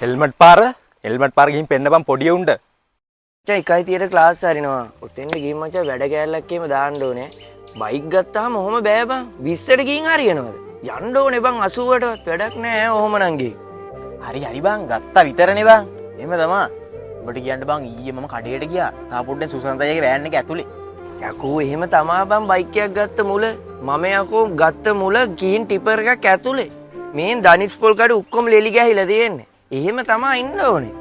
Helmet පාර ගිහින් පෙන්න බං පොඩි උන්ට. මචං 1:30ට ක්ලාස් හරිනවා. ඔතෙන්ද ගිහින් මචං වැඩ කෑල්ලක් එහෙම දාන්න ඕනේ. බයික් ගත්තාම ඔහොම බෑ බං. 20ට ගිහින් හරියනවද? යන්න ඕනේ බං 80ටවත් වැඩක් නෑ ඔහොම නම් ගිහින්. හරි බං ගත්තා විතරනේ බං. එහෙම තමයි. ඔබට කියන්න බං ඊයේ මම කඩේට ගියා. තා පොඩ්ඩෙන් සුසන්තයගේ වෑන් එක ඇතුලේ. යකෝ එහෙම තමා බං බයික් එකක් ගත්ත මුල. මම යකෝ ගත්ත මුල ගිහින් ටිපර් එකක් ඇතුලේ. මේන් දනිස් පොල් කඩ ඔක්කොම ලෙලි ගෑහිලා තියෙන්නේ. එහෙම තමා ඉන්න ඕනේ.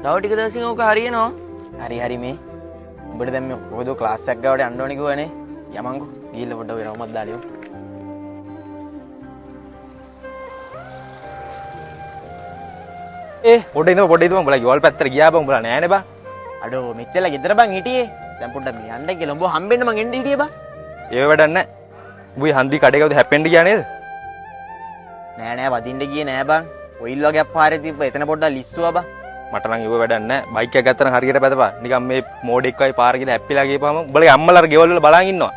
තව ටික දවසින් ඕක හරියනවා. හරි මේ. උඹට දැන් මේ කොහෙද ක්ලාස් එකක් ගාවට යන්න ඕනේ කිව්වනේ. යමන්කෝ. ගිහිල්ලා පොඩ්ඩක් වෙනවමත් දාලියෝ. පොඩ ඉඳ උඹලා යෝල් පැත්තට ගියා බං උඹලා නෑනේ බං. අඩෝ මෙච්චර ගෙදර බං හිටියේ. දැන් පොඩ්ඩක් මේ යන්න කියලා උඹ හම්බෙන්න මං එන්න හිටියේ බං. ඒව වැඩක් නෑ. උඹයි හන්දි කඩේ ගාවද හැප්පෙන්න ගියා නේද? නෑ වදින්න ගියේ නෑ බං. ඔයිල් වගේ පාරේ තිබ්බ එතන පොඩ්ඩක් ලිස්සුවා බං. මට නම් ඒව වැඩක් නෑ. බයික් එක ගත්තා නම් හරියට පැදපා. නිකන් මේ මෝඩෙක් වගේ පාර ගිහලා හැප්පිලා ගියපම උඹලගේ අම්මලා අර ගෙවල් වල බලන් ඉන්නවා.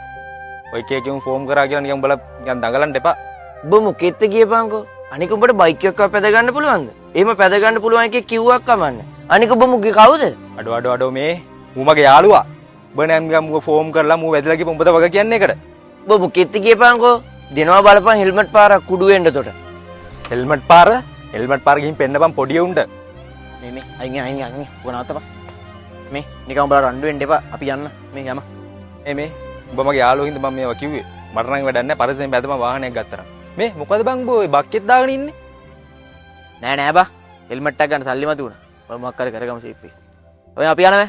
ඔය කේකියුම් ෆෝම් කරා කියලා නිකන් උඹලා නිකන් දඟලන්න එපා. උඹ මොකෙත්ද ගියපන්කෝ? අනික උඹට බයික් එකක් පැද ගන්න පුළුවන්ද? එහෙම පැද ගන්න පුළුවන් එකේ කිව්වක් කමන්නේ. අනික උඹ මුගේ කවුද? අඩෝ මේ මූ මගේ යාළුවා. උඹ නෑ නිකන් මූ ෆෝම් කරලා මූ වැදලා ගිහපම උඹද වග කියන්නේ ඒකට. උඹ මොකෙත්ද ගියපන්කෝ? දෙනවා බලපන් හෙල්මට් පාරක් කුඩු වෙන්න තොට. හෙල්මට් පාර ගිහින් පෙන්න බං පොඩි උන්ට. මේ අයින් වුණාතපා. මේ නිකන් උඹලා රණ්ඩු වෙන්න එපා. අපි යන්න. මේ යම. මේ උඹ මගේ යාළුවෝ හින්දා මම මේවා කිව්වේ. මට නම් වැඩක් නෑ. පරිස්සමෙන් පැදම වාහනයක් ගත්තා. මේ මොකද බං උඹ ඔය බක්කෙත් දාගෙන ඉන්නේ? නෑ බා. හෙල්මට් එකක් ගන්න සල්ලි මතු වුණා. ඔය මොකක් කර කරගමු ෂේප් එක. ඔය අපි යනවා.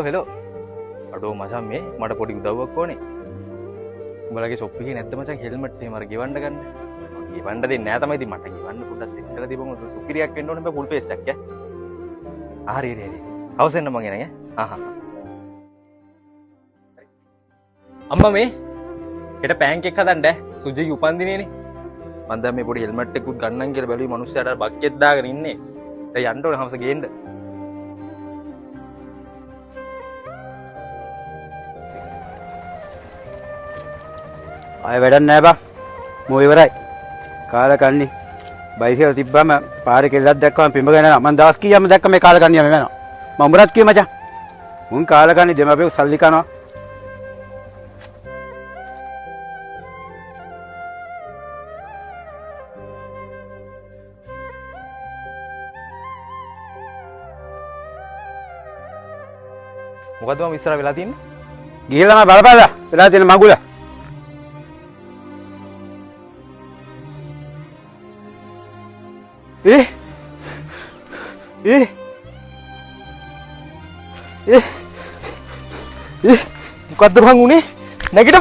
හෙලෝ. අඩෝ මචං මේ මට පොඩි උදව්වක් ඕනේ. උඹලගේ ෂොප් එකේ නැද්ද මචං හෙල්මට් එහෙම අර ගෙවන්න ගන්න? ගෙවන්න දෙන්නේ නෑ තමයි ඉතින් මට ගෙවන්න පොඩ්ඩක් සෙට් කරලා දීපන් සුපිරියක් වෙන්න ඕනේ බෑ ෆුල් ෆේස් එකක් ඈ. හරි. හවසෙන්න මං එනගේ. අම්මා මේ හෙට පෑන් කේක් හදන්න සුජිගේ උපන්දිනේනේ. මං දැන් මේ පොඩි හෙල්මට් එකකුත් ගන්නම් කියලා බැලුවේ මිනිස්සයාට අර බක්කෙත් දාගෙන ඉන්නේ. දැන් යන්න ඕනේ හවස ගේන්න. ආයෙ වැඩක් නෑ බං. මෝ ඉවරයි. කාලා කන්නේ. බයිසිකල් තිබ්බම පාරේ කෙල්ලක් දැක්කම පිඹගෙන යනවා. මං දවස් කීයක්ම දැක්ක මේ කාලා කන්නේ යම වෙනවා. මම උඹරත් කිව්වේ මචං. මුන් කාලා කන්නේ දෙමාපියෝ සල්ලි කනවා. මොකද්ද මම ඉස්සරහ වෙලා තින්නේ? ගිහලා මම බලපාලා වෙලා තියෙන මගුල. මොකද්ද බං උනේ? නැගිට.